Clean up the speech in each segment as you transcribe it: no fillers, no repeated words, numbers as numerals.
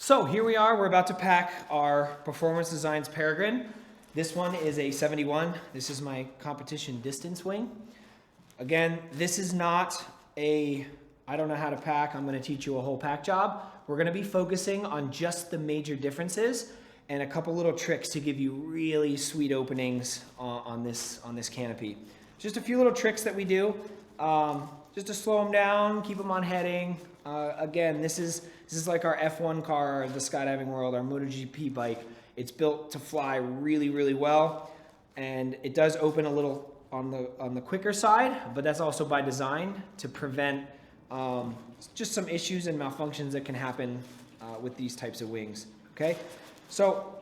So here we are, we're about to pack our Performance Designs Peregrine. This one is a 71. This is my competition distance wing. Again, this is not a, I don't know how to pack, I'm gonna teach you a whole pack job. We're gonna be focusing on just the major differences and a couple little tricks to give you really sweet openings on this canopy. Just a few little tricks that we do, just to slow them down, keep them on heading. Again, this is like our F1 car, the skydiving world, our MotoGP bike. It's built to fly really, really well, and it does open a little on the quicker side, but that's also by design to prevent just some issues and malfunctions that can happen with these types of wings. Okay, so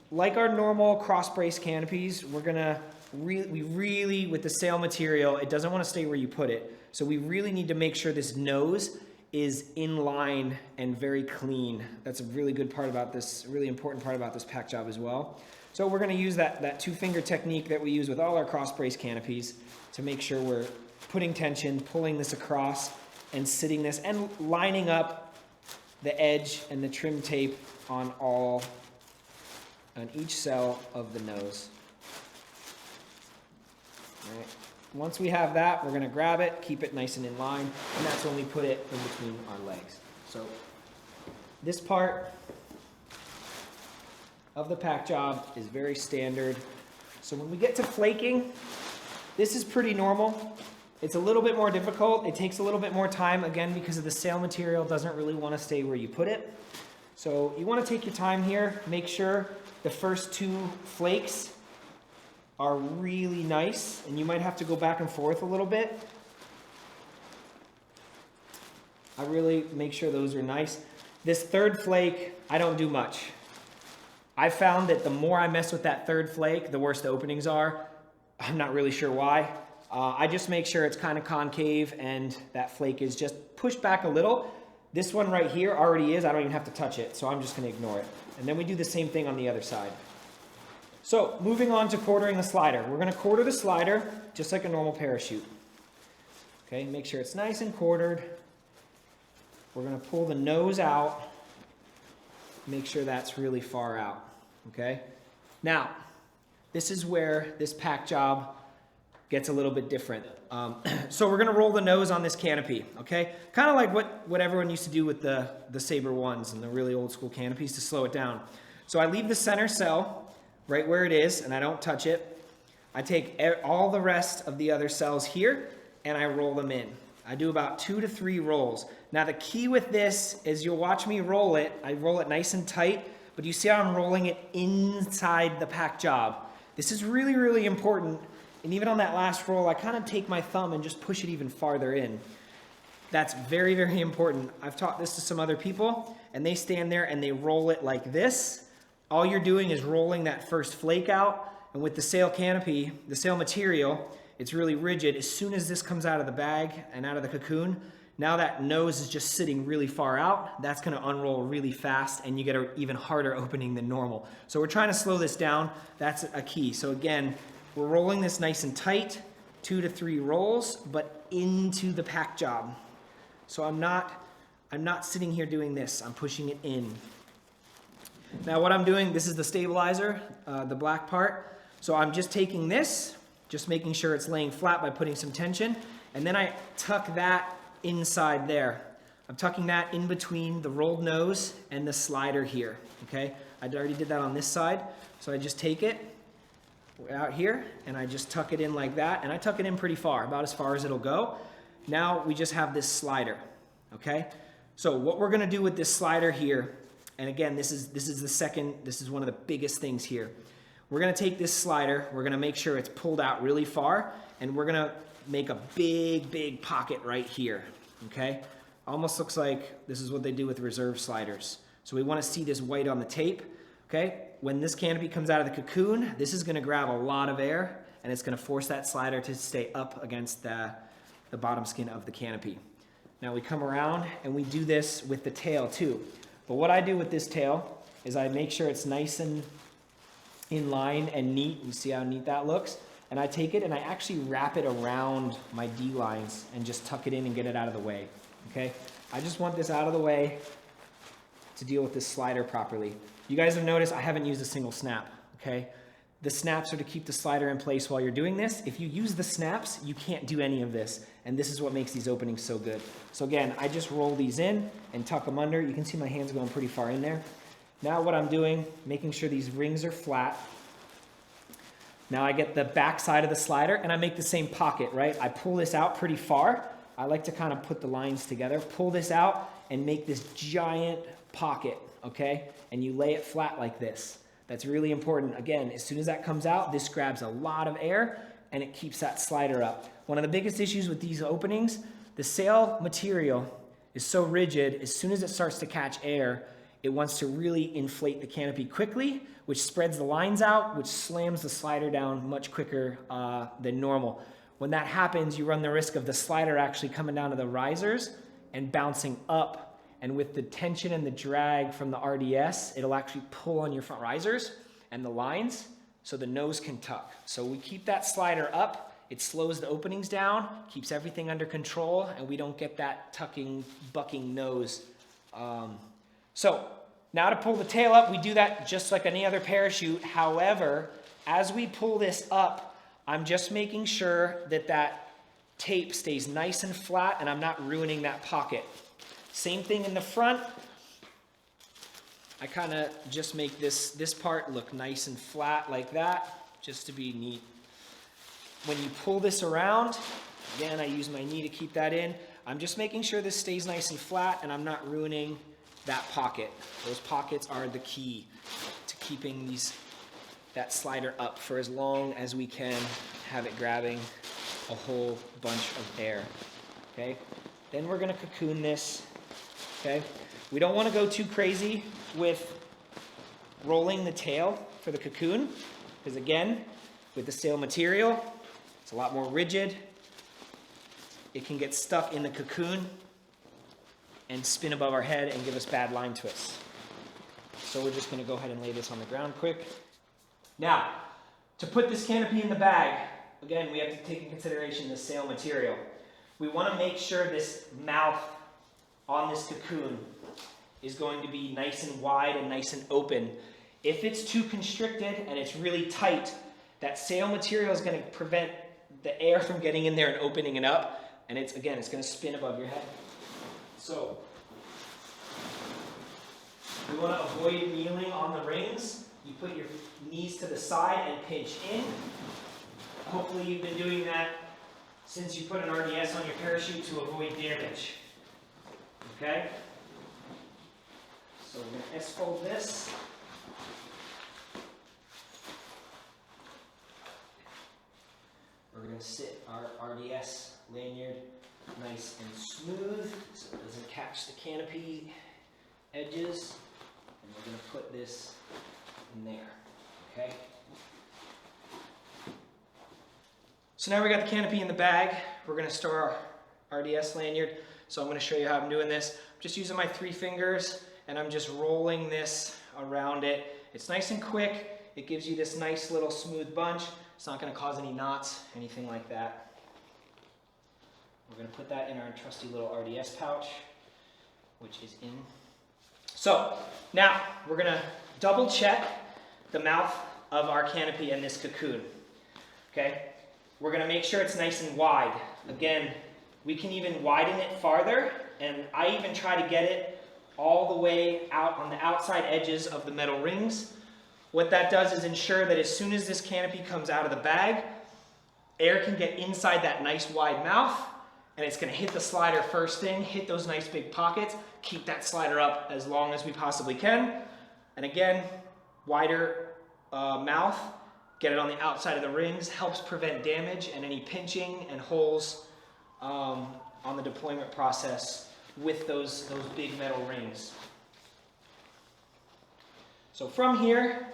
like our normal cross brace canopies, we're gonna really with the sail material, it doesn't want to stay where you put it. So we really need to make sure this nose is in line and very clean. That's a really good part about this, really important part about this pack job as well. So we're gonna use that two-finger technique that we use with all our cross brace canopies to make sure we're putting tension, pulling this across, and sitting this, and lining up the edge and the trim tape on each cell of the nose. All right. Once we have that, we're gonna grab it, keep it nice and in line, and that's when we put it in between our legs. So this part of the pack job is very standard. So when we get to flaking, this is pretty normal. It's a little bit more difficult. It takes a little bit more time, again, because of the sail material doesn't really wanna stay where you put it. So you wanna take your time here, make sure the first two flakes are really nice, and you might have to go back and forth a little bit. I really make sure those are nice. This third flake, I don't do much. I found that the more I mess with that third flake, the worse the openings are. I'm not really sure why. I just make sure it's kind of concave and that flake is just pushed back a little. This one right here already is, I don't even have to touch it, so I'm just gonna ignore it. And then we do the same thing on the other side. So moving on to quartering the slider. We're gonna quarter the slider just like a normal parachute. Okay, make sure it's nice and quartered. We're gonna pull the nose out, make sure that's really far out, okay? Now, this is where this pack job gets a little bit different. So we're gonna roll the nose on this canopy, okay? Kind of like what everyone used to do with the Sabre ones and the really old school canopies to slow it down. So I leave the center cell right where it is, and I don't touch it. I take all the rest of the other cells here, and I roll them in. I do about 2 to 3 rolls. Now the key with this is you'll watch me roll it. I roll it nice and tight, but you see how I'm rolling it inside the pack job. This is really, really important, and even on that last roll, I kind of take my thumb and just push it even farther in. That's very, very important. I've taught this to some other people, and they stand there and they roll it like this. All you're doing is rolling that first flake out, and with the sail canopy, the sail material, it's really rigid. As soon as this comes out of the bag and out of the cocoon, now that nose is just sitting really far out, that's gonna unroll really fast, and you get an even harder opening than normal. So we're trying to slow this down. That's a key. So again, we're rolling this nice and tight, 2 to 3 rolls, but into the pack job. So I'm not sitting here doing this. I'm pushing it in. Now what I'm doing, this is the stabilizer, the black part. So I'm just taking this, just making sure it's laying flat by putting some tension, and then I tuck that inside there. I'm tucking that in between the rolled nose and the slider here, okay? I already did that on this side, so I just take it out here, and I just tuck it in like that, and I tuck it in pretty far, about as far as it'll go. Now we just have this slider, okay? So what we're gonna do with this slider here, and again, this is one of the biggest things here. We're gonna take this slider, we're gonna make sure it's pulled out really far, and we're gonna make a big, big pocket right here, okay? Almost looks like this is what they do with reserve sliders. So we wanna see this white on the tape, okay? When this canopy comes out of the cocoon, this is gonna grab a lot of air, and it's gonna force that slider to stay up against the bottom skin of the canopy. Now we come around, and we do this with the tail too. But what I do with this tail is I make sure it's nice and in line and neat. You see how neat that looks? And I take it and I actually wrap it around my D-lines and just tuck it in and get it out of the way, okay? I just want this out of the way to deal with this slider properly. You guys have noticed I haven't used a single snap, okay? The snaps are to keep the slider in place while you're doing this. If you use the snaps, you can't do any of this. And this is what makes these openings so good. So again, I just roll these in and tuck them under. You can see my hands going pretty far in there. Now what I'm doing, making sure these rings are flat. Now I get the back side of the slider and I make the same pocket, right? I pull this out pretty far. I like to kind of put the lines together, pull this out and make this giant pocket, okay? And you lay it flat like this. That's really important. Again, as soon as that comes out, this grabs a lot of air and it keeps that slider up. One of the biggest issues with these openings, the sail material is so rigid, as soon as it starts to catch air, it wants to really inflate the canopy quickly, which spreads the lines out, which slams the slider down much quicker than normal. When that happens, you run the risk of the slider actually coming down to the risers and bouncing up. And with the tension and the drag from the RDS, it'll actually pull on your front risers and the lines so the nose can tuck. So we keep that slider up, it slows the openings down, keeps everything under control, and we don't get that tucking, bucking nose. So now to pull the tail up, we do that just like any other parachute. However, as we pull this up, I'm just making sure that that tape stays nice and flat and I'm not ruining that pocket. Same thing in the front. I kind of just make this part look nice and flat like that, just to be neat. When you pull this around, again, I use my knee to keep that in. I'm just making sure this stays nice and flat and I'm not ruining that pocket. Those pockets are the key to keeping that slider up for as long as we can, have it grabbing a whole bunch of air, okay? Then we're gonna cocoon this. Okay, we don't want to go too crazy with rolling the tail for the cocoon, because again, with the sail material, it's a lot more rigid. It can get stuck in the cocoon and spin above our head and give us bad line twists. So we're just going to go ahead and lay this on the ground quick. Now, to put this canopy in the bag, again, we have to take in consideration the sail material. We want to make sure this mouth on this cocoon is going to be nice and wide and nice and open. If it's too constricted and it's really tight, that sail material is going to prevent the air from getting in there and opening it up, and it's going to spin above your head. So we want to avoid kneeling on the rings. You put your knees to the side and pinch in. Hopefully you've been doing that since you put an RDS on your parachute to avoid damage. Okay? So we're going to S-fold this. We're going to sit our RDS lanyard nice and smooth so it doesn't catch the canopy edges. And we're going to put this in there. Okay? So now we got the canopy in the bag. We're going to store our RDS lanyard. So I'm going to show you how I'm doing this. I'm just using my 3 fingers and I'm just rolling this around it. It's nice and quick. It gives you this nice little smooth bunch. It's not going to cause any knots, anything like that. We're going to put that in our trusty little RDS pouch, which is in. So now we're going to double check the mouth of our canopy and this cocoon. Okay? We're going to make sure it's nice and wide. Again, we can even widen it farther, and I even try to get it all the way out on the outside edges of the metal rings. What that does is ensure that as soon as this canopy comes out of the bag, air can get inside that nice wide mouth, and it's going to hit the slider first thing, hit those nice big pockets, keep that slider up as long as we possibly can. And again, wider mouth, get it on the outside of the rings, helps prevent damage and any pinching and holes on the deployment process with those big metal rings. So from here,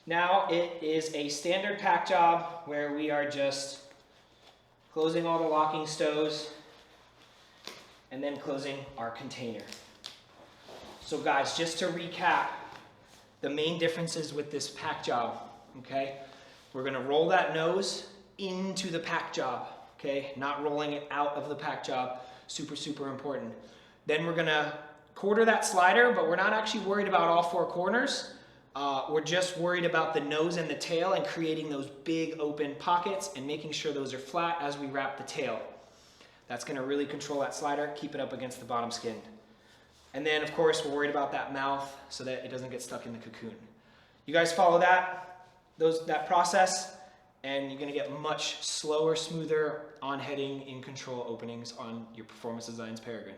now it is a standard pack job where we are just closing all the locking stows and then closing our container. So guys, just to recap, the main differences with this pack job, okay? We're gonna roll that nose into the pack job, okay? Not rolling it out of the pack job, super, super important. Then we're gonna quarter that slider, but we're not actually worried about all 4 corners. We're just worried about the nose and the tail and creating those big open pockets and making sure those are flat as we wrap the tail. That's going to really control that slider, keep it up against the bottom skin. And then, of course, we're worried about that mouth so that it doesn't get stuck in the cocoon. You guys follow that process, and you're going to get much slower, smoother on-heading, in-control openings on your Performance Designs Peregrine.